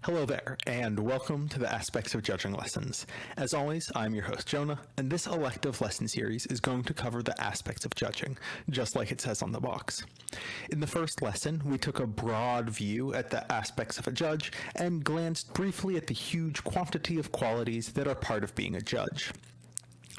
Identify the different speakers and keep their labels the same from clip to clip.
Speaker 1: Hello there, and welcome to the Aspects of Judging lessons. As always, I'm your host Jonah, and this elective lesson series is going to cover the aspects of judging, just like it says on the box. In the first lesson, we took a broad view at the aspects of a judge and glanced briefly at the huge quantity of qualities that are part of being a judge.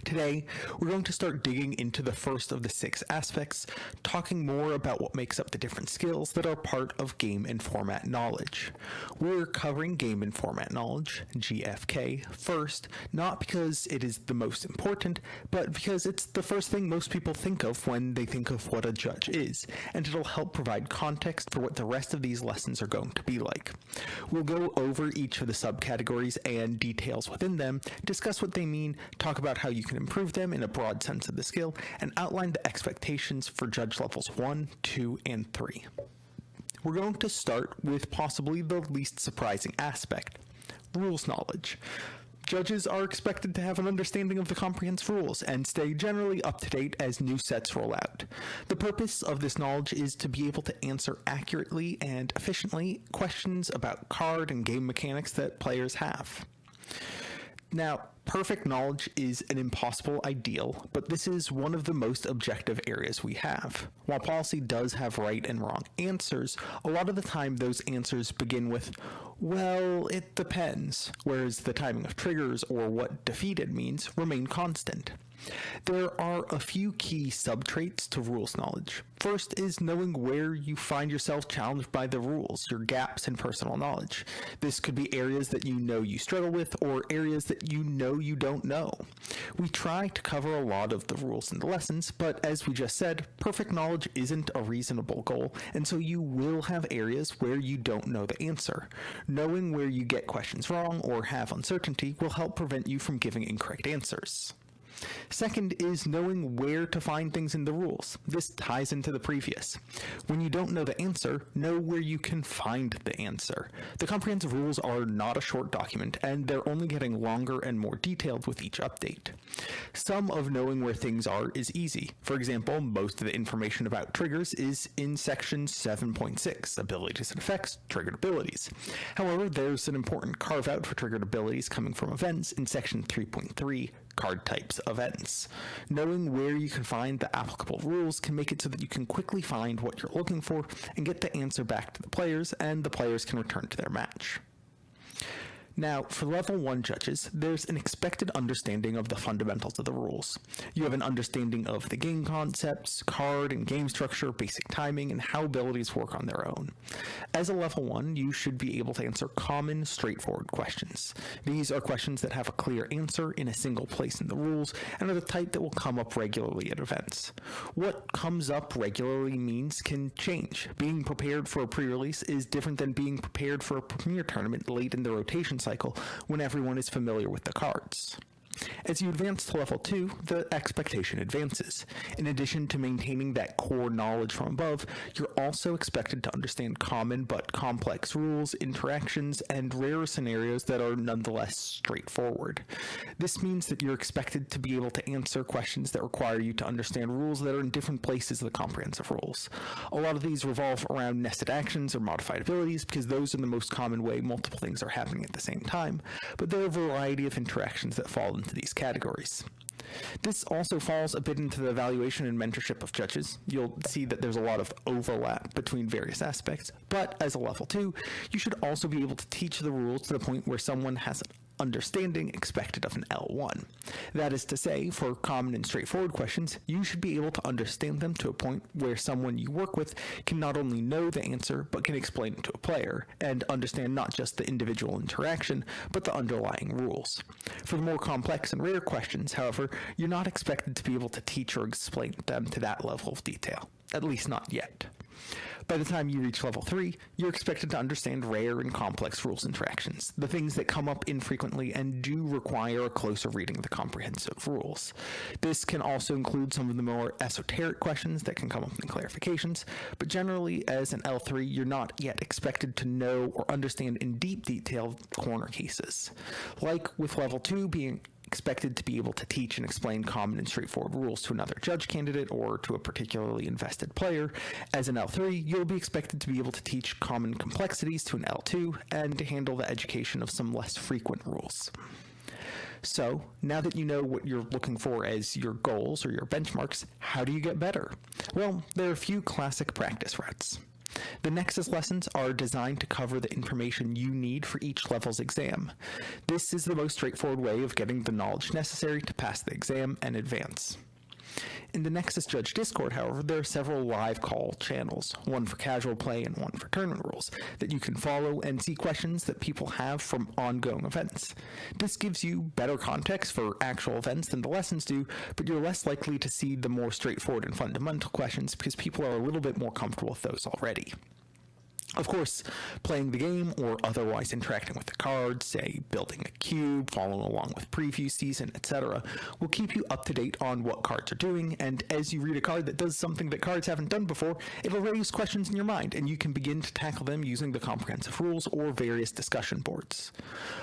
Speaker 1: Today, we're going to start digging into the first of the 6 aspects, talking more about what makes up the different skills that are part of game and format knowledge. We're covering game and format knowledge, GFK, first, not because it is the most important, but because it's the first thing most people think of when they think of what a judge is, and it'll help provide context for what the rest of these lessons are going to be like. We'll go over each of the subcategories and details within them, discuss what they mean, talk about how you can improve them in a broad sense of the skill, and outline the expectations for judge levels 1, 2, and 3. We're going to start with possibly the least surprising aspect, rules knowledge. Judges are expected to have an understanding of the comprehensive rules and stay generally up to date as new sets roll out. The purpose of this knowledge is to be able to answer accurately and efficiently questions about card and game mechanics that players have. Now, perfect knowledge is an impossible ideal, but this is one of the most objective areas we have. While policy does have right and wrong answers, a lot of the time those answers begin with, well, it depends, whereas the timing of triggers or what defeated means remain constant. There are a few key subtraits to rules knowledge. First is knowing where you find yourself challenged by the rules, your gaps in personal knowledge. This could be areas that you know you struggle with or areas that you know you don't know. We try to cover a lot of the rules in the lessons, but as we just said, perfect knowledge isn't a reasonable goal, and so you will have areas where you don't know the answer. Knowing where you get questions wrong or have uncertainty will help prevent you from giving incorrect answers. Second is knowing where to find things in the rules. This ties into the previous. When you don't know the answer, know where you can find the answer. The comprehensive rules are not a short document, and they're only getting longer and more detailed with each update. Some of knowing where things are is easy. For example, most of the information about triggers is in section 7.6, abilities and effects, triggered abilities. However, there's an important carve-out for triggered abilities coming from events in section 3.3, card types events. Knowing where you can find the applicable rules can make it so that you can quickly find what you're looking for and get the answer back to the players, and the players can return to their match. Now, for level 1 judges, there's an expected understanding of the fundamentals of the rules. You have an understanding of the game concepts, card and game structure, basic timing, and how abilities work on their own. As a level 1, you should be able to answer common, straightforward questions. These are questions that have a clear answer in a single place in the rules and are the type that will come up regularly at events. What comes up regularly means can change. Being prepared for a pre-release is different than being prepared for a premier tournament late in the rotation cycle when everyone is familiar with the cards. As you advance to level 2, the expectation advances. In addition to maintaining that core knowledge from above, you're also expected to understand common but complex rules, interactions, and rare scenarios that are nonetheless straightforward. This means that you're expected to be able to answer questions that require you to understand rules that are in different places of the comprehensive rules. A lot of these revolve around nested actions or modified abilities because those are the most common way multiple things are happening at the same time, but there are a variety of interactions that fall into these categories. This also falls a bit into the evaluation and mentorship of judges. You'll see that there's a lot of overlap between various aspects, but as a level 2, you should also be able to teach the rules to the point where someone has an understanding expected of an L1. That is to say, for common and straightforward questions, you should be able to understand them to a point where someone you work with can not only know the answer, but can explain it to a player, and understand not just the individual interaction, but the underlying rules. For the more complex and rare questions, however, you're not expected to be able to teach or explain them to that level of detail, at least not yet. By the time you reach level 3, you're expected to understand rare and complex rules interactions, the things that come up infrequently and do require a closer reading of the comprehensive rules. This can also include some of the more esoteric questions that can come up in clarifications, but generally as an L3, you're not yet expected to know or understand in deep detail corner cases. Like with level 2 being expected to be able to teach and explain common and straightforward rules to another judge candidate or to a particularly invested player. As an L3, you'll be expected to be able to teach common complexities to an L2 and to handle the education of some less frequent rules. So, now that you know what you're looking for as your goals or your benchmarks, how do you get better? Well, there are a few classic practice routes. The Nexus lessons are designed to cover the information you need for each level's exam. This is the most straightforward way of getting the knowledge necessary to pass the exam and advance. In the Nexus Judge Discord, however, there are several live call channels, one for casual play and one for tournament rules, that you can follow and see questions that people have from ongoing events. This gives you better context for actual events than the lessons do, but you're less likely to see the more straightforward and fundamental questions because people are a little bit more comfortable with those already. Of course, playing the game or otherwise interacting with the cards, say building a cube, following along with preview season, etc., will keep you up to date on what cards are doing, and as you read a card that does something that cards haven't done before, it'll raise questions in your mind, and you can begin to tackle them using the comprehensive rules or various discussion boards.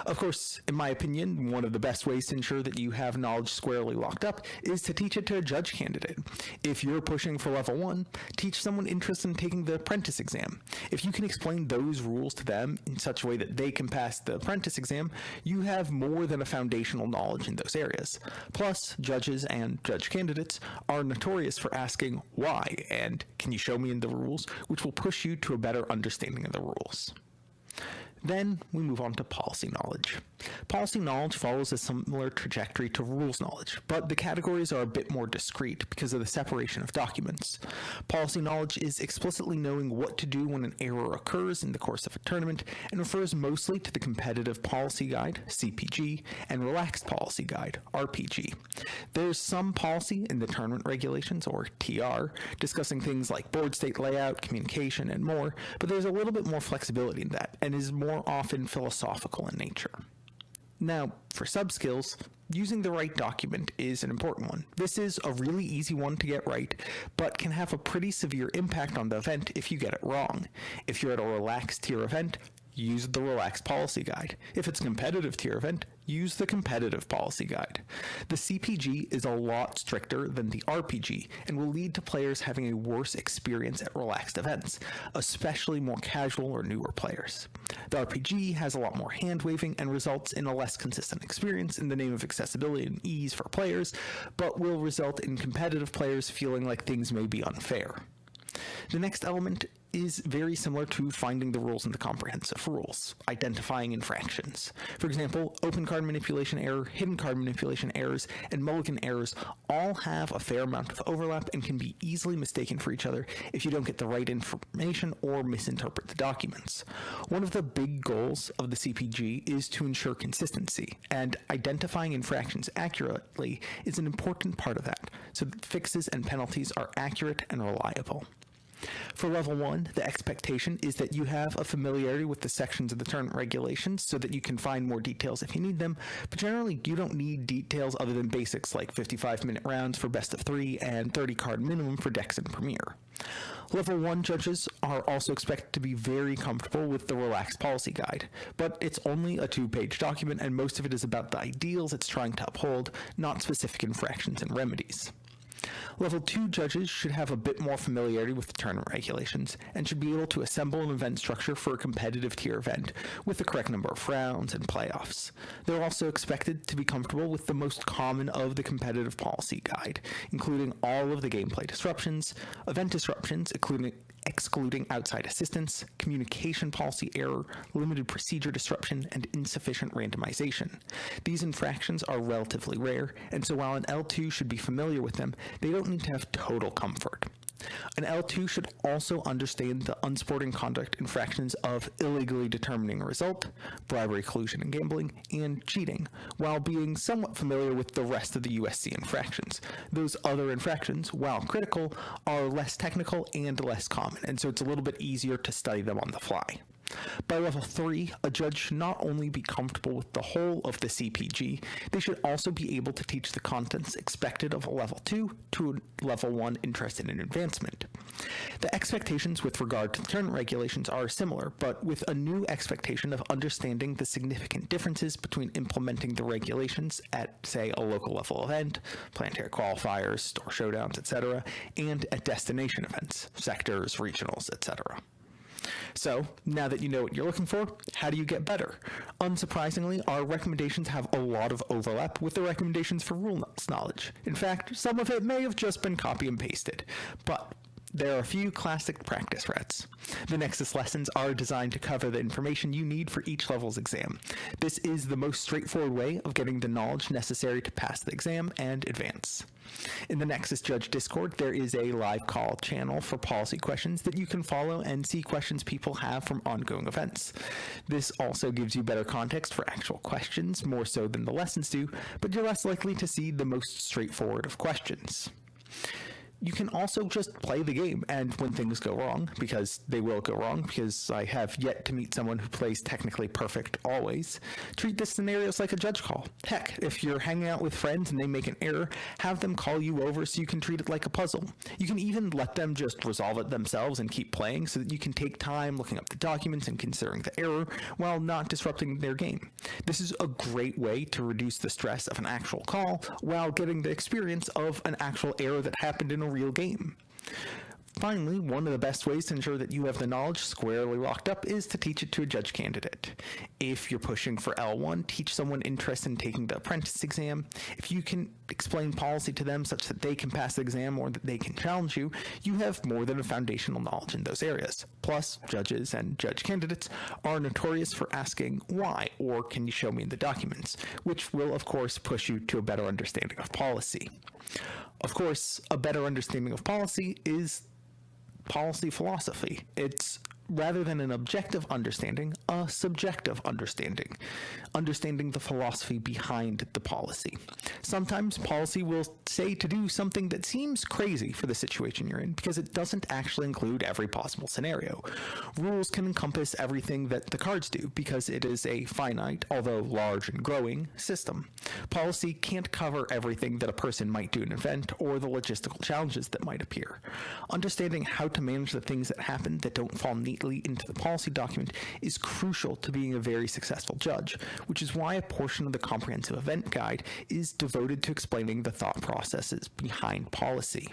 Speaker 1: Of course, in my opinion, one of the best ways to ensure that you have knowledge squarely locked up is to teach it to a judge candidate. If you're pushing for level 1, teach someone interested in taking the apprentice exam. If you can explain those rules to them in such a way that they can pass the apprentice exam, you have more than a foundational knowledge in those areas. Plus, judges and judge candidates are notorious for asking why and can you show me in the rules, which will push you to a better understanding of the rules. Then we move on to policy knowledge. Policy knowledge follows a similar trajectory to rules knowledge, but the categories are a bit more discrete because of the separation of documents. Policy knowledge is explicitly knowing what to do when an error occurs in the course of a tournament and refers mostly to the Competitive Policy Guide, CPG, and Relaxed Policy Guide, RPG. There's some policy in the Tournament Regulations, or TR, discussing things like board state layout, communication, and more, but there's a little bit more flexibility in that and is more often philosophical in nature. Now, for sub-skills, using the right document is an important one. This is a really easy one to get right, but can have a pretty severe impact on the event if you get it wrong. If you're at a relaxed tier event, use the Relaxed Policy Guide. If it's a competitive tier event, use the Competitive Policy Guide. The CPG is a lot stricter than the RPG and will lead to players having a worse experience at relaxed events, especially more casual or newer players. The RPG has a lot more hand-waving and results in a less consistent experience in the name of accessibility and ease for players, but will result in competitive players feeling like things may be unfair. The next element is very similar to finding the rules in the comprehensive rules, identifying infractions. For example, open card manipulation error, hidden card manipulation errors, and mulligan errors all have a fair amount of overlap and can be easily mistaken for each other if you don't get the right information or misinterpret the documents. One of the big goals of the CPG is to ensure consistency, and identifying infractions accurately is an important part of that, so that fixes and penalties are accurate and reliable. For level 1, the expectation is that you have a familiarity with the sections of the tournament regulations so that you can find more details if you need them, but generally you don't need details other than basics like 55-minute rounds for best of 3 and 30-card minimum for Dex and Premier. Level 1 judges are also expected to be very comfortable with the Relaxed Policy Guide, but it's only a 2-page document and most of it is about the ideals it's trying to uphold, not specific infractions and remedies. Level 2 judges should have a bit more familiarity with the tournament regulations and should be able to assemble an event structure for a competitive tier event with the correct number of rounds and playoffs. They're also expected to be comfortable with the most common of the Competitive Policy Guide, including all of the gameplay disruptions, event disruptions, excluding outside assistance, communication policy error, limited procedure disruption, and insufficient randomization. These infractions are relatively rare, and so while an L2 should be familiar with them, they don't need to have total comfort. An L2 should also understand the unsporting conduct infractions of illegally determining a result, bribery, collusion, and gambling, and cheating, while being somewhat familiar with the rest of the USC infractions. Those other infractions, while critical, are less technical and less common, and so it's a little bit easier to study them on the fly. By level 3, a judge should not only be comfortable with the whole of the CPG, they should also be able to teach the contents expected of a level 2 to a level 1 interested in advancement. The expectations with regard to tournament regulations are similar, but with a new expectation of understanding the significant differences between implementing the regulations at, say, a local level event, planetary qualifiers, store showdowns, etc., and at destination events, sectors, regionals, etc. So, now that you know what you're looking for, how do you get better? Unsurprisingly, our recommendations have a lot of overlap with the recommendations for rules knowledge. In fact, some of it may have just been copy and pasted, but there are a few classic practice threats. The Nexus lessons are designed to cover the information you need for each level's exam. This is the most straightforward way of getting the knowledge necessary to pass the exam and advance. In the Nexus Judge Discord, there is a live call channel for policy questions that you can follow and see questions people have from ongoing events. This also gives you better context for actual questions, more so than the lessons do, but you're less likely to see the most straightforward of questions. You can also just play the game, and when things go wrong, because they will go wrong, because I have yet to meet someone who plays technically perfect always, treat the scenarios like a judge call. Heck, if you're hanging out with friends and they make an error, have them call you over so you can treat it like a puzzle. You can even let them just resolve it themselves and keep playing so that you can take time looking up the documents and considering the error while not disrupting their game. This is a great way to reduce the stress of an actual call while getting the experience of an actual error that happened in a real game. Finally, one of the best ways to ensure that you have the knowledge squarely locked up is to teach it to a judge candidate. If you're pushing for L1, teach someone interested in taking the apprentice exam. If you can explain policy to them such that they can pass the exam or that they can challenge you, you have more than a foundational knowledge in those areas. Plus, judges and judge candidates are notorious for asking why, or can you show me in the documents, which will of course push you to a better understanding of policy. Of course, a better understanding of policy is policy philosophy. It's, rather than an objective understanding, a subjective understanding. Understanding the philosophy behind the policy. Sometimes policy will say to do something that seems crazy for the situation you're in because it doesn't actually include every possible scenario. Rules can encompass everything that the cards do because it is a finite, although large and growing, system. Policy can't cover everything that a person might do in an event or the logistical challenges that might appear. Understanding how to manage the things that happen that don't fall neatly into the policy document is crucial to being a very successful judge, which is why a portion of the comprehensive event guide is devoted to explaining the thought processes behind policy.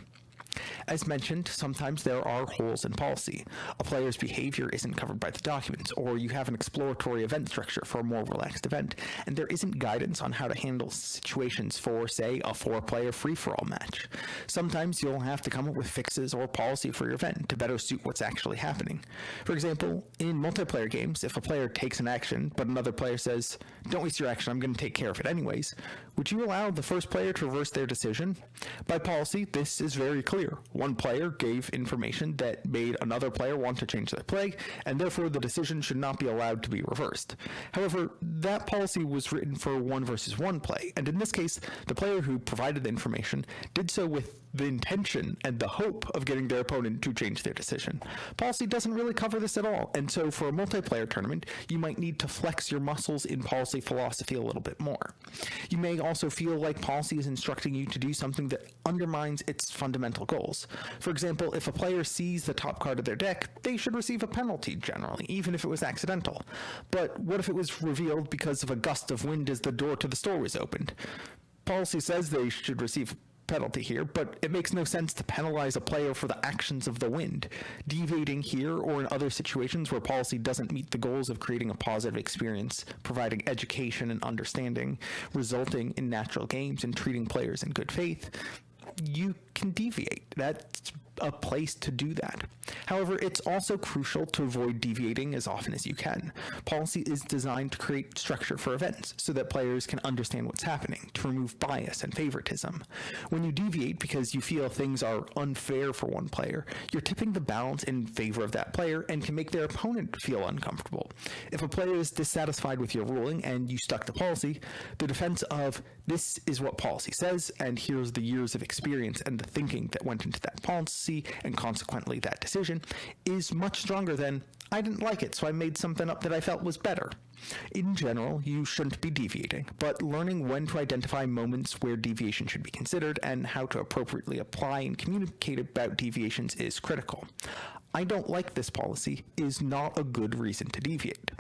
Speaker 1: As mentioned, sometimes there are holes in policy. A player's behavior isn't covered by the documents, or you have an exploratory event structure for a more relaxed event, and there isn't guidance on how to handle situations for, say, a 4-player free-for-all match. Sometimes you'll have to come up with fixes or policy for your event to better suit what's actually happening. For example, in multiplayer games, if a player takes an action, but another player says, "Don't waste your action, I'm going to take care of it anyways," would you allow the first player to reverse their decision? By policy, this is very clear. One player gave information that made another player want to change their play, and therefore the decision should not be allowed to be reversed. However, that policy was written for 1 versus 1 play, and in this case, the player who provided the information did so with the intention and the hope of getting their opponent to change their decision. Policy doesn't really cover this at all, and so for a multiplayer tournament, you might need to flex your muscles in policy philosophy a little bit more. You may also feel like policy is instructing you to do something that undermines its fundamental goals. For example, if a player sees the top card of their deck, they should receive a penalty generally, even if it was accidental. But what if it was revealed because of a gust of wind as the door to the store was opened? Policy says they should receive penalty here, but it makes no sense to penalize a player for the actions of the wind. Deviating here or in other situations where policy doesn't meet the goals of creating a positive experience, providing education and understanding, resulting in natural games and treating players in good faith, you can deviate. That's a place to do that. However, it's also crucial to avoid deviating as often as you can. Policy is designed to create structure for events so that players can understand what's happening, to remove bias and favoritism. When you deviate because you feel things are unfair for one player, you're tipping the balance in favor of that player and can make their opponent feel uncomfortable. If a player is dissatisfied with your ruling and you stuck to policy, the defense of "this is what policy says, and here's the years of experience and the thinking that went into that policy, and consequently that decision," is much stronger than I didn't like it, so I made something up that I felt was better. In general, you shouldn't be deviating, but learning when to identify moments where deviation should be considered and how to appropriately apply and communicate about deviations is critical. I don't like this policy is not a good reason to deviate.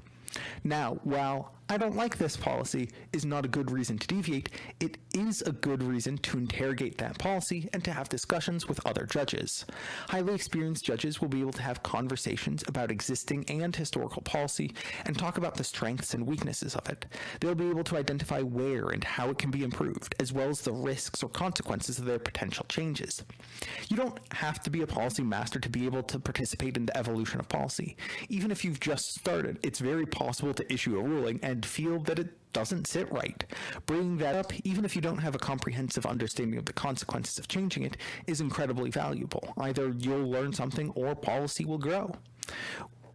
Speaker 1: Now, while I don't like this policy is not a good reason to deviate, it is a good reason to interrogate that policy and to have discussions with other judges. Highly experienced judges will be able to have conversations about existing and historical policy and talk about the strengths and weaknesses of it. They'll be able to identify where and how it can be improved, as well as the risks or consequences of their potential changes. You don't have to be a policy master to be able to participate in the evolution of policy. Even if you've just started, it's very possible to issue a ruling and feel that it doesn't sit right. Bringing that up, even if you don't have a comprehensive understanding of the consequences of changing it, is incredibly valuable. Either you'll learn something or policy will grow.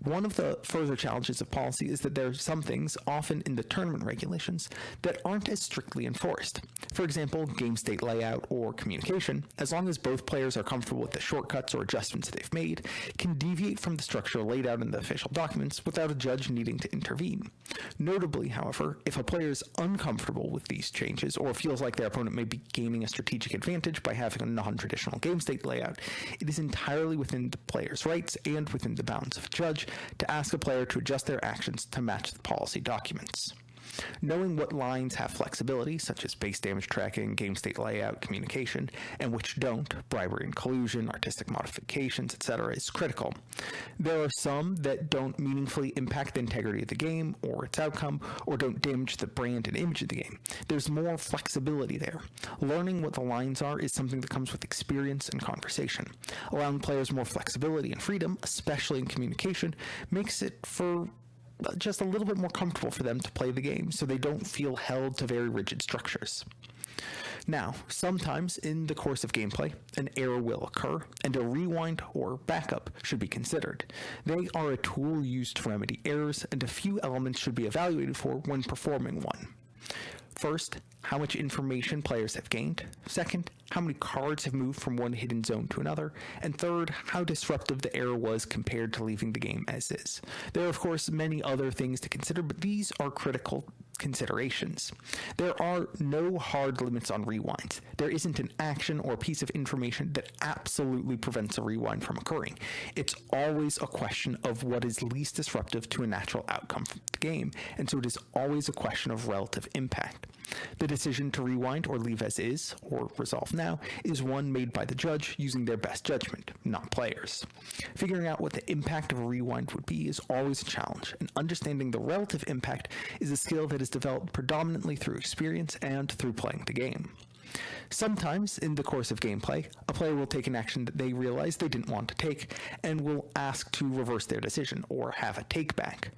Speaker 1: One of the further challenges of policy is that there are some things, often in the tournament regulations, that aren't as strictly enforced. For example, game state layout or communication, as long as both players are comfortable with the shortcuts or adjustments they've made, can deviate from the structure laid out in the official documents without a judge needing to intervene. Notably, however, if a player is uncomfortable with these changes or feels like their opponent may be gaining a strategic advantage by having a non-traditional game state layout, it is entirely within the player's rights and within the bounds of a judge to ask a player to adjust their actions to match the policy documents. Knowing what lines have flexibility, such as base damage tracking, game state layout, communication, and which don't, bribery and collusion, artistic modifications, etc., is critical. There are some that don't meaningfully impact the integrity of the game or its outcome, or don't damage the brand and image of the game. There's more flexibility there. Learning what the lines are is something that comes with experience and conversation. Allowing players more flexibility and freedom, especially in communication, makes it for just a little bit more comfortable for them to play the game so they don't feel held to very rigid structures. Now, sometimes in the course of gameplay, an error will occur, and a rewind or backup should be considered. They are a tool used to remedy errors, and a few elements should be evaluated for when performing one. First, how much information players have gained. Second, how many cards have moved from one hidden zone to another. And third, how disruptive the error was compared to leaving the game as is. There are, of course, many other things to consider, but these are critical considerations. There are no hard limits on rewinds. There isn't an action or piece of information that absolutely prevents a rewind from occurring. It's always a question of what is least disruptive to a natural outcome of the game, and so it is always a question of relative impact. The decision to rewind or leave as is, or resolve now, is one made by the judge using their best judgment, not players. Figuring out what the impact of a rewind would be is always a challenge, and understanding the relative impact is a skill that is developed predominantly through experience and through playing the game. Sometimes, in the course of gameplay, a player will take an action that they realize they didn't want to take and will ask to reverse their decision or have a take-back.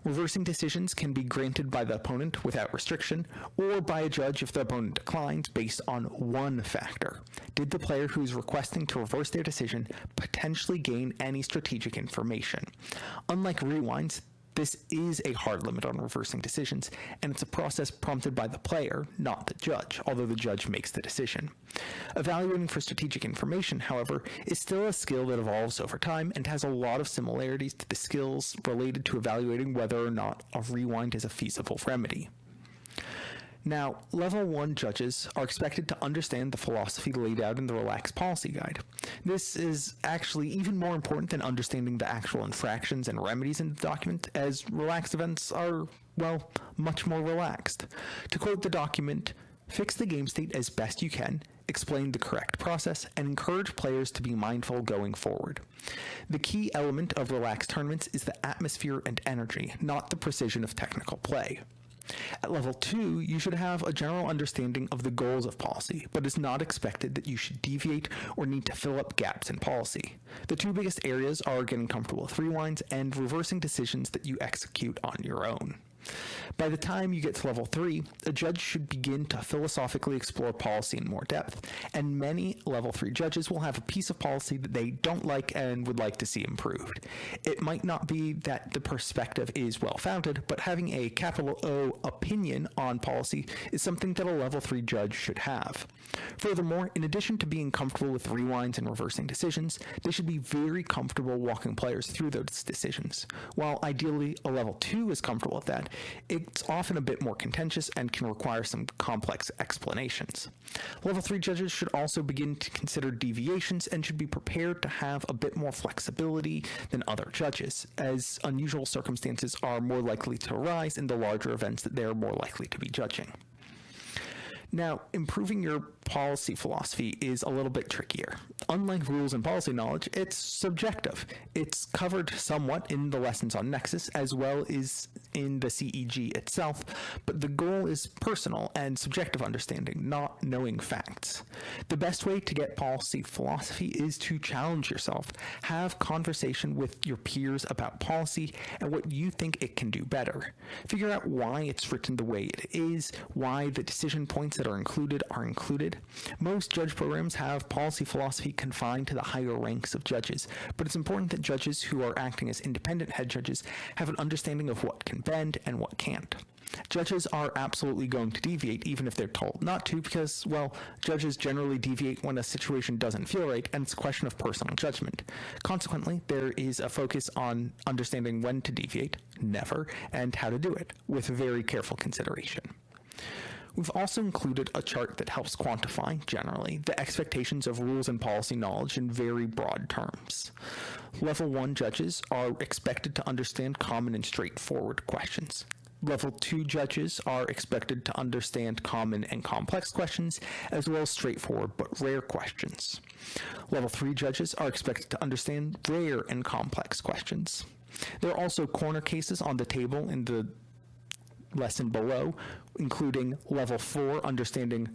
Speaker 1: Reversing decisions can be granted by the opponent without restriction or by a judge if the opponent declines based on one factor. Did the player who is requesting to reverse their decision potentially gain any strategic information? Unlike rewinds, this is a hard limit on reversing decisions, and it's a process prompted by the player, not the judge, although the judge makes the decision. Evaluating for strategic information, however, is still a skill that evolves over time and has a lot of similarities to the skills related to evaluating whether or not a rewind is a feasible remedy. Now, Level 1 judges are expected to understand the philosophy laid out in the Relaxed Policy Guide. This is actually even more important than understanding the actual infractions and remedies in the document, as relaxed events are, well, much more relaxed. To quote the document, "Fix the game state as best you can, explain the correct process, and encourage players to be mindful going forward." The key element of relaxed tournaments is the atmosphere and energy, not the precision of technical play. At Level 2, you should have a general understanding of the goals of policy, but it's not expected that you should deviate or need to fill up gaps in policy. The two biggest areas are getting comfortable with rewinds and reversing decisions that you execute on your own. By the time you get to level 3, a judge should begin to philosophically explore policy in more depth, and many level 3 judges will have a piece of policy that they don't like and would like to see improved. It might not be that the perspective is well-founded, but having a capital O opinion on policy is something that a level 3 judge should have. Furthermore, in addition to being comfortable with rewinds and reversing decisions, they should be very comfortable walking players through those decisions. While ideally a level 2 is comfortable with that, it's often a bit more contentious and can require some complex explanations. Level 3 judges should also begin to consider deviations and should be prepared to have a bit more flexibility than other judges, as unusual circumstances are more likely to arise in the larger events that they are more likely to be judging. Now, improving your policy philosophy is a little bit trickier. Unlike rules and policy knowledge, it's subjective. It's covered somewhat in the lessons on Nexus as well as in the CEG itself, but the goal is personal and subjective understanding, not knowing facts. The best way to get policy philosophy is to challenge yourself, have conversation with your peers about policy and what you think it can do better. Figure out why it's written the way it is, why the decision points that are included. Most judge programs have policy philosophy confined to the higher ranks of judges, but it's important that judges who are acting as independent head judges have an understanding of what can bend and what can't. Judges are absolutely going to deviate even if they're told not to because, well, judges generally deviate when a situation doesn't feel right, and it's a question of personal judgment. Consequently, there is a focus on understanding when to deviate, never, and how to do it, with very careful consideration. We've also included a chart that helps quantify, generally, the expectations of rules and policy knowledge in very broad terms. Level 1 judges are expected to understand common and straightforward questions. Level 2 judges are expected to understand common and complex questions, as well as straightforward but rare questions. Level 3 judges are expected to understand rare and complex questions. There are also corner cases on the table in the lesson below, including level 4 understanding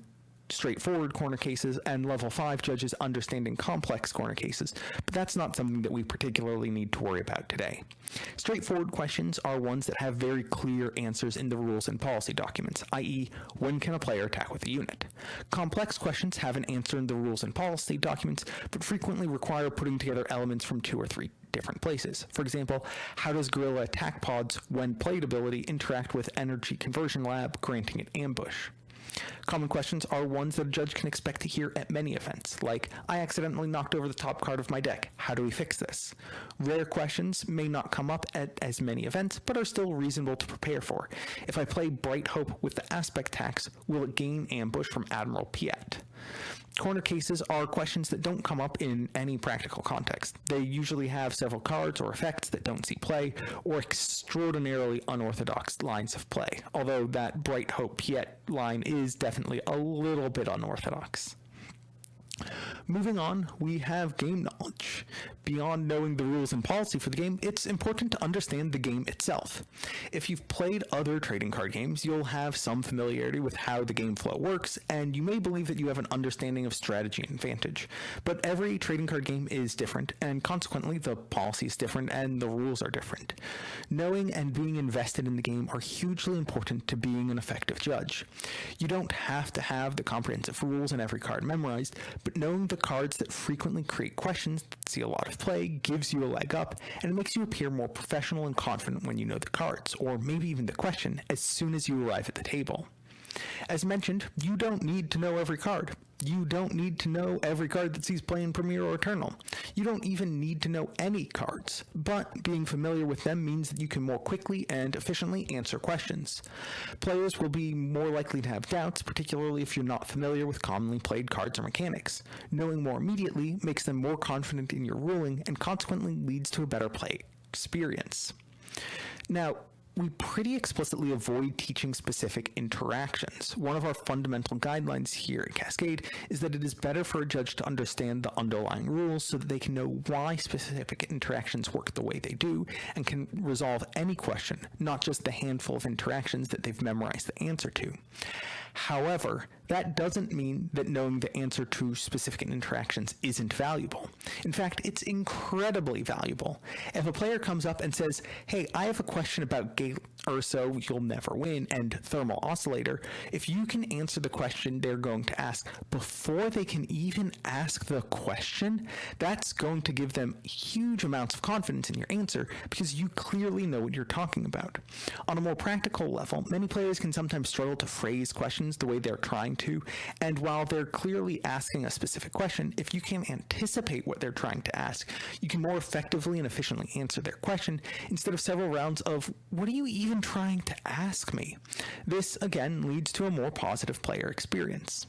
Speaker 1: straightforward corner cases and level 5 judges understanding complex corner cases, but that's not something that we particularly need to worry about today. Straightforward questions are ones that have very clear answers in the rules and policy documents, i.e., when can a player attack with a unit? Complex questions have an answer in the rules and policy documents, but frequently require putting together elements from 2 or 3 different places. For example, how does Guerrilla attack pods when played ability interact with Energy Conversion Lab, granting it ambush? Common questions are ones that a judge can expect to hear at many events, like, I accidentally knocked over the top card of my deck. How do we fix this? Rare questions may not come up at as many events, but are still reasonable to prepare for. If I play Bright Hope with the Aspect tax, will it gain ambush from Admiral Piet? Corner cases are questions that don't come up in any practical context. They usually have several cards or effects that don't see play, or extraordinarily unorthodox lines of play, although that Bright Hope Piet line is definitely a little bit unorthodox. Moving on, we have game knowledge. Beyond knowing the rules and policy for the game, it's important to understand the game itself. If you've played other trading card games, you'll have some familiarity with how the game flow works, and you may believe that you have an understanding of strategy and advantage. But every trading card game is different, and consequently the policy is different and the rules are different. Knowing and being invested in the game are hugely important to being an effective judge. You don't have to have the comprehensive rules and every card memorized, but knowing the cards that frequently create questions that see a lot of play gives you a leg up, and it makes you appear more professional and confident when you know the cards, or maybe even the question, as soon as you arrive at the table. As mentioned, you don't need to know every card. You don't need to know every card that sees play in Premier or Eternal. You don't even need to know any cards, but being familiar with them means that you can more quickly and efficiently answer questions. Players will be more likely to have doubts, particularly if you're not familiar with commonly played cards or mechanics. Knowing more immediately makes them more confident in your ruling and consequently leads to a better play experience. Now, we pretty explicitly avoid teaching specific interactions. One of our fundamental guidelines here at Cascade is that it is better for a judge to understand the underlying rules so that they can know why specific interactions work the way they do and can resolve any question, not just the handful of interactions that they've memorized the answer to. However, that doesn't mean that knowing the answer to specific interactions isn't valuable. In fact, it's incredibly valuable. If a player comes up and says, hey, I have a question about Urso, you'll never win, and thermal oscillator, if you can answer the question they're going to ask before they can even ask the question, that's going to give them huge amounts of confidence in your answer because you clearly know what you're talking about. On a more practical level, many players can sometimes struggle to phrase questions the way they're trying to, and while they're clearly asking a specific question, if you can anticipate what they're trying to ask, you can more effectively and efficiently answer their question instead of several rounds of, what are you even trying to ask me? This, again, leads to a more positive player experience.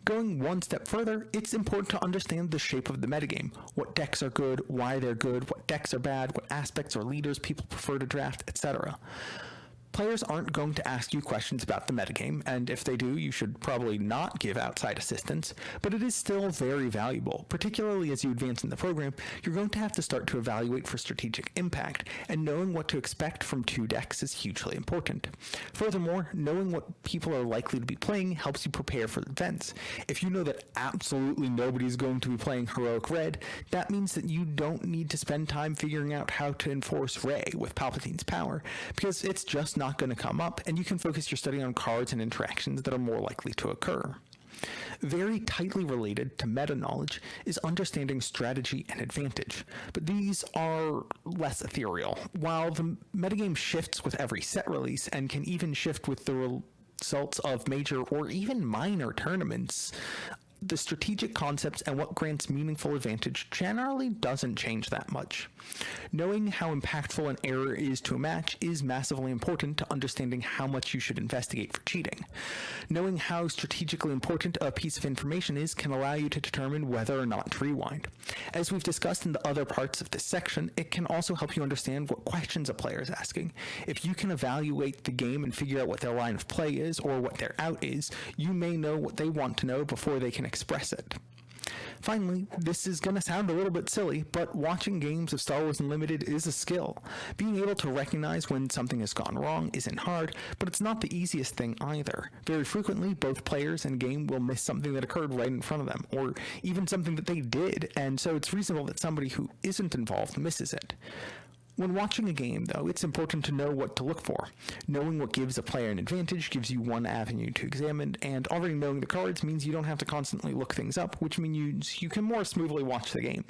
Speaker 1: Going one step further, it's important to understand the shape of the metagame, what decks are good, why they're good, what decks are bad, what aspects or leaders people prefer to draft, etc. Players aren't going to ask you questions about the metagame, and if they do, you should probably not give outside assistance, but it is still very valuable. Particularly as you advance in the program, you're going to have to start to evaluate for strategic impact, and knowing what to expect from two decks is hugely important. Furthermore, knowing what people are likely to be playing helps you prepare for events. If you know that absolutely nobody is going to be playing Heroic Red, that means that you don't need to spend time figuring out how to enforce Rey with Palpatine's power, because it's just not going to come up, and you can focus your study on cards and interactions that are more likely to occur. Very tightly related to meta knowledge is understanding strategy and advantage, but these are less ethereal. While the metagame shifts with every set release and can even shift with the results of major or even minor tournaments, the strategic concepts and what grants meaningful advantage generally doesn't change that much. Knowing how impactful an error is to a match is massively important to understanding how much you should investigate for cheating. Knowing how strategically important a piece of information is can allow you to determine whether or not to rewind. As we've discussed in the other parts of this section, it can also help you understand what questions a player is asking. If you can evaluate the game and figure out what their line of play is or what their out is, you may know what they want to know before they can express it. Finally, this is going to sound a little bit silly, but watching games of Star Wars Unlimited is a skill. Being able to recognize when something has gone wrong isn't hard, but it's not the easiest thing either. Very frequently, both players and game will miss something that occurred right in front of them, or even something that they did, and so it's reasonable that somebody who isn't involved misses it. When watching a game, though, it's important to know what to look for. Knowing what gives a player an advantage gives you one avenue to examine, and already knowing the cards means you don't have to constantly look things up, which means you can more smoothly watch the game.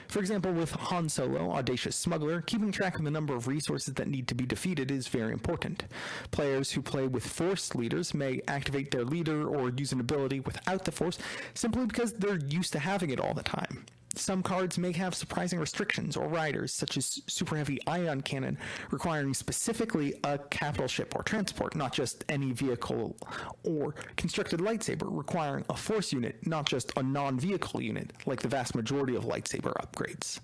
Speaker 1: For example, with Han Solo, Audacious Smuggler, keeping track of the number of resources that need to be defeated is very important. Players who play with Force leaders may activate their leader or use an ability without the Force simply because they're used to having it all the time. Some cards may have surprising restrictions or riders, such as super heavy ion cannon, requiring specifically a capital ship or transport, not just any vehicle, or constructed lightsaber, requiring a force unit, not just a non-vehicle unit, like the vast majority of lightsaber upgrades.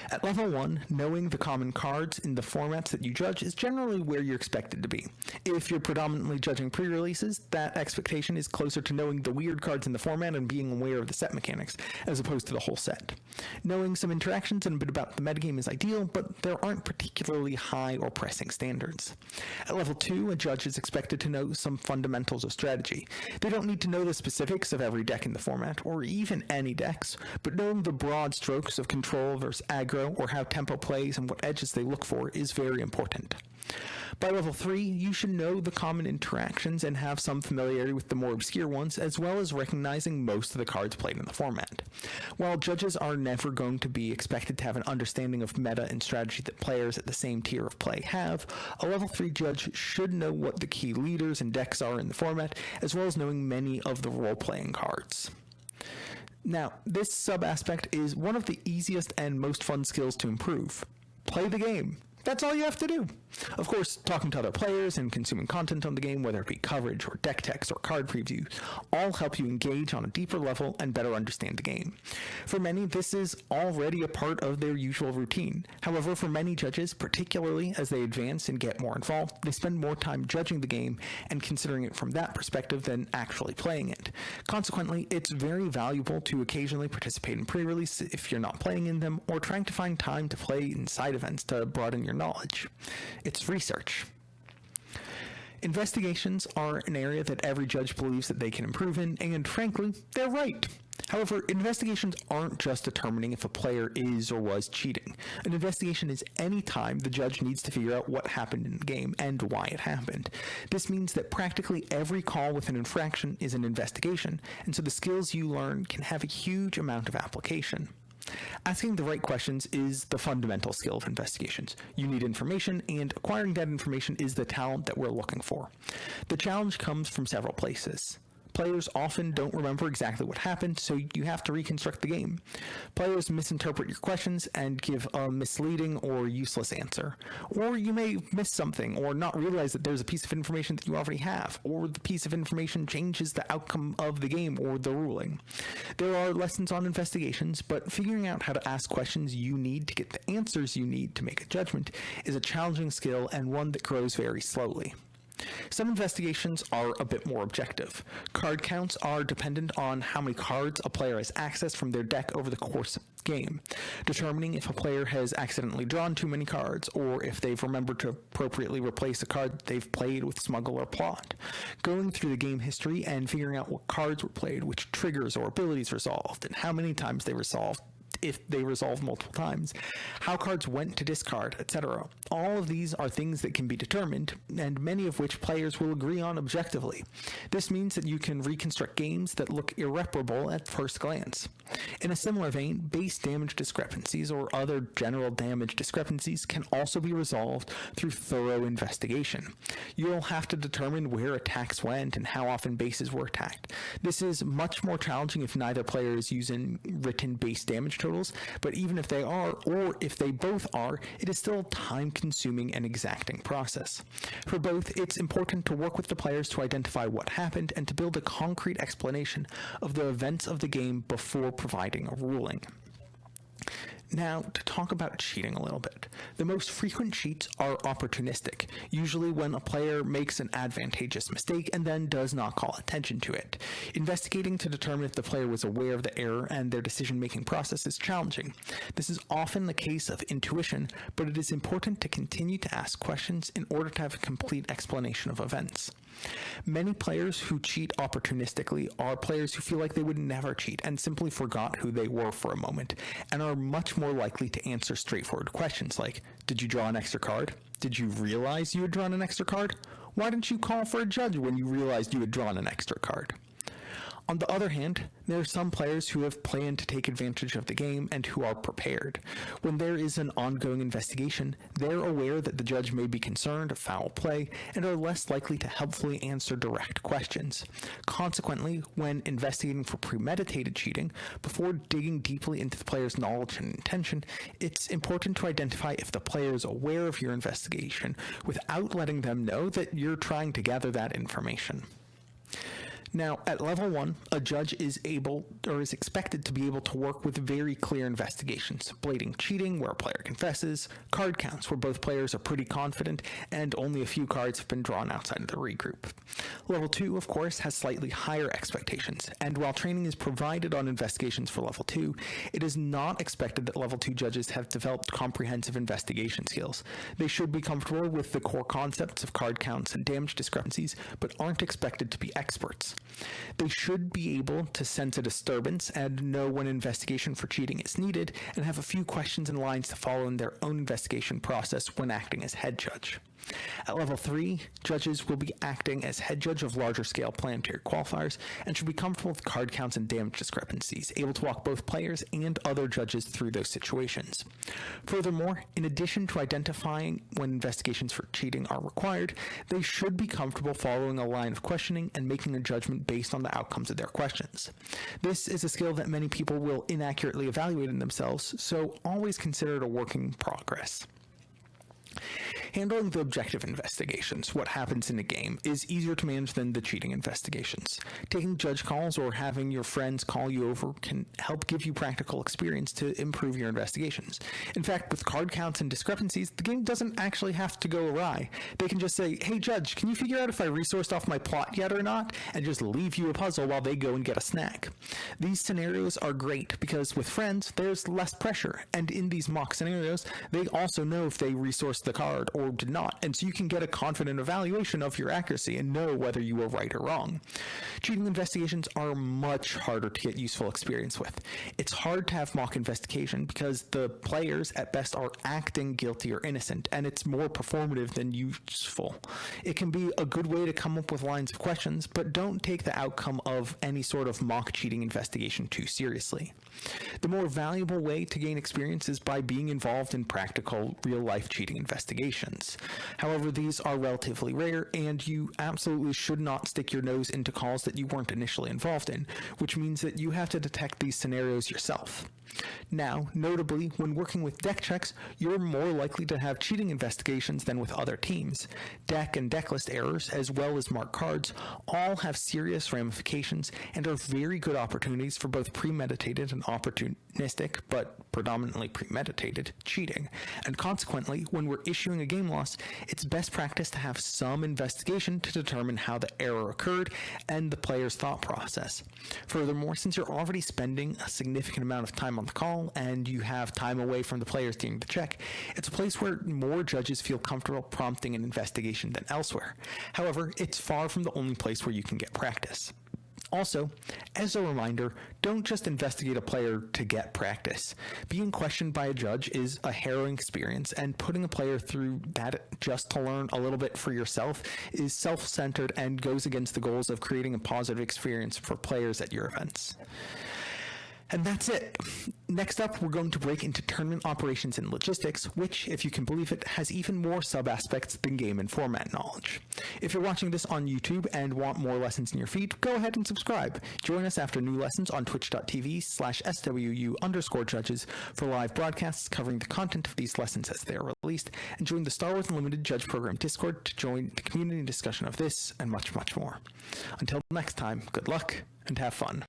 Speaker 1: At level 1, knowing the common cards in the formats that you judge is generally where you're expected to be. If you're predominantly judging pre-releases, that expectation is closer to knowing the weird cards in the format and being aware of the set mechanics, as opposed to the whole set. Knowing some interactions and a bit about the metagame is ideal, but there aren't particularly high or pressing standards. At level 2, a judge is expected to know some fundamentals of strategy. They don't need to know the specifics of every deck in the format, or even any decks, but knowing the broad strokes of control versus aggro, or how tempo plays and what edges they look for is very important. By level 3, you should know the common interactions and have some familiarity with the more obscure ones, as well as recognizing most of the cards played in the format. While judges are never going to be expected to have an understanding of meta and strategy that players at the same tier of play have, a level 3 judge should know what the key leaders and decks are in the format, as well as knowing many of the role-playing cards. Now, this sub-aspect is one of the easiest and most fun skills to improve. Play the game. That's all you have to do. Of course, talking to other players and consuming content on the game, whether it be coverage or deck text or card previews, all help you engage on a deeper level and better understand the game. For many, this is already a part of their usual routine. However, for many judges, particularly as they advance and get more involved, they spend more time judging the game and considering it from that perspective than actually playing it. Consequently, it's very valuable to occasionally participate in pre-release if you're not playing in them, or trying to find time to play in side events to broaden your knowledge. It's research. Investigations are an area that every judge believes that they can improve in, and frankly, they're right. However, investigations aren't just determining if a player is or was cheating. An investigation is any time the judge needs to figure out what happened in the game and why it happened. This means that practically every call with an infraction is an investigation, and so the skills you learn can have a huge amount of application. Asking the right questions is the fundamental skill of investigations. You need information, and acquiring that information is the talent that we're looking for. The challenge comes from several places. Players often don't remember exactly what happened, so you have to reconstruct the game. Players misinterpret your questions and give a misleading or useless answer. Or you may miss something or not realize that there's a piece of information that you already have, or the piece of information changes the outcome of the game or the ruling. There are lessons on investigations, but figuring out how to ask questions you need to get the answers you need to make a judgment is a challenging skill and one that grows very slowly. Some investigations are a bit more objective. Card counts are dependent on how many cards a player has accessed from their deck over the course of the game, determining if a player has accidentally drawn too many cards, or if they've remembered to appropriately replace a card they've played with Smuggle or Plot. Going through the game history and figuring out what cards were played, which triggers or abilities resolved, and how many times they resolved, if they resolve multiple times, how cards went to discard, etc. All of these are things that can be determined, and many of which players will agree on objectively. This means that you can reconstruct games that look irreparable at first glance. In a similar vein, base damage discrepancies or other general damage discrepancies can also be resolved through thorough investigation. You'll have to determine where attacks went and how often bases were attacked. This is much more challenging if neither player is using written base damage totals, but even if they are, or if they both are, it is still a time-consuming and exacting process. For both, it's important to work with the players to identify what happened and to build a concrete explanation of the events of the game before providing a ruling. Now, to talk about cheating a little bit. The most frequent cheats are opportunistic, usually when a player makes an advantageous mistake and then does not call attention to it. Investigating to determine if the player was aware of the error and their decision-making process is challenging. This is often the case of intuition, but it is important to continue to ask questions in order to have a complete explanation of events. Many players who cheat opportunistically are players who feel like they would never cheat and simply forgot who they were for a moment, and are much more likely to answer straightforward questions like, did you draw an extra card? Did you realize you had drawn an extra card? Why didn't you call for a judge when you realized you had drawn an extra card? On the other hand, there are some players who have planned to take advantage of the game and who are prepared. When there is an ongoing investigation, they're aware that the judge may be concerned of foul play and are less likely to helpfully answer direct questions. Consequently, when investigating for premeditated cheating, before digging deeply into the player's knowledge and intention, it's important to identify if the player is aware of your investigation without letting them know that you're trying to gather that information. Now, at level 1, a judge is expected to be able to work with very clear investigations: blatant cheating, where a player confesses; card counts, where both players are pretty confident and only a few cards have been drawn outside of the regroup. Level 2, of course, has slightly higher expectations, and while training is provided on investigations for level 2, it is not expected that level 2 judges have developed comprehensive investigation skills. They should be comfortable with the core concepts of card counts and damage discrepancies, but aren't expected to be experts. They should be able to sense a disturbance and know when investigation for cheating is needed, and have a few questions and lines to follow in their own investigation process when acting as head judge. At level 3, judges will be acting as head judge of larger scale planetary qualifiers and should be comfortable with card counts and damage discrepancies, able to walk both players and other judges through those situations. Furthermore, in addition to identifying when investigations for cheating are required, they should be comfortable following a line of questioning and making a judgment based on the outcomes of their questions. This is a skill that many people will inaccurately evaluate in themselves, so always consider it a work in progress. Handling the objective investigations, what happens in a game, is easier to manage than the cheating investigations. Taking judge calls or having your friends call you over can help give you practical experience to improve your investigations. In fact, with card counts and discrepancies, the game doesn't actually have to go awry. They can just say, hey judge, can you figure out if I resourced off my plot yet or not? And just leave you a puzzle while they go and get a snack. These scenarios are great because with friends, there's less pressure, and in these mock scenarios, they also know if they resourced the card or or did not, and so you can get a confident evaluation of your accuracy and know whether you were right or wrong. Cheating investigations are much harder to get useful experience with. It's hard to have mock investigation because the players at best are acting guilty or innocent, and it's more performative than useful. It can be a good way to come up with lines of questions, but don't take the outcome of any sort of mock cheating investigation too seriously. The more valuable way to gain experience is by being involved in practical, real-life cheating investigations. However, these are relatively rare, and you absolutely should not stick your nose into calls that you weren't initially involved in, which means that you have to detect these scenarios yourself. Now, notably, when working with deck checks, you're more likely to have cheating investigations than with other teams. Deck and decklist errors, as well as marked cards, all have serious ramifications and are very good opportunities for both premeditated and opportunistic, but predominantly premeditated, cheating. And consequently, when we're issuing a game loss, it's best practice to have some investigation to determine how the error occurred and the player's thought process. Furthermore, since you're already spending a significant amount of time on the call and you have time away from the players during the check, it's a place where more judges feel comfortable prompting an investigation than elsewhere. However, it's far from the only place where you can get practice. Also, as a reminder, don't just investigate a player to get practice. Being questioned by a judge is a harrowing experience, and putting a player through that just to learn a little bit for yourself is self-centered and goes against the goals of creating a positive experience for players at your events. And that's it. Next up, we're going to break into tournament operations and logistics, which, if you can believe it, has even more sub-aspects than game and format knowledge. If you're watching this on YouTube and want more lessons in your feed, go ahead and subscribe. Join us after new lessons on twitch.tv/SWU_judges for live broadcasts covering the content of these lessons as they are released, and join the Star Wars Unlimited Judge Program Discord to join the community discussion of this and much, much more. Until next time, good luck and have fun.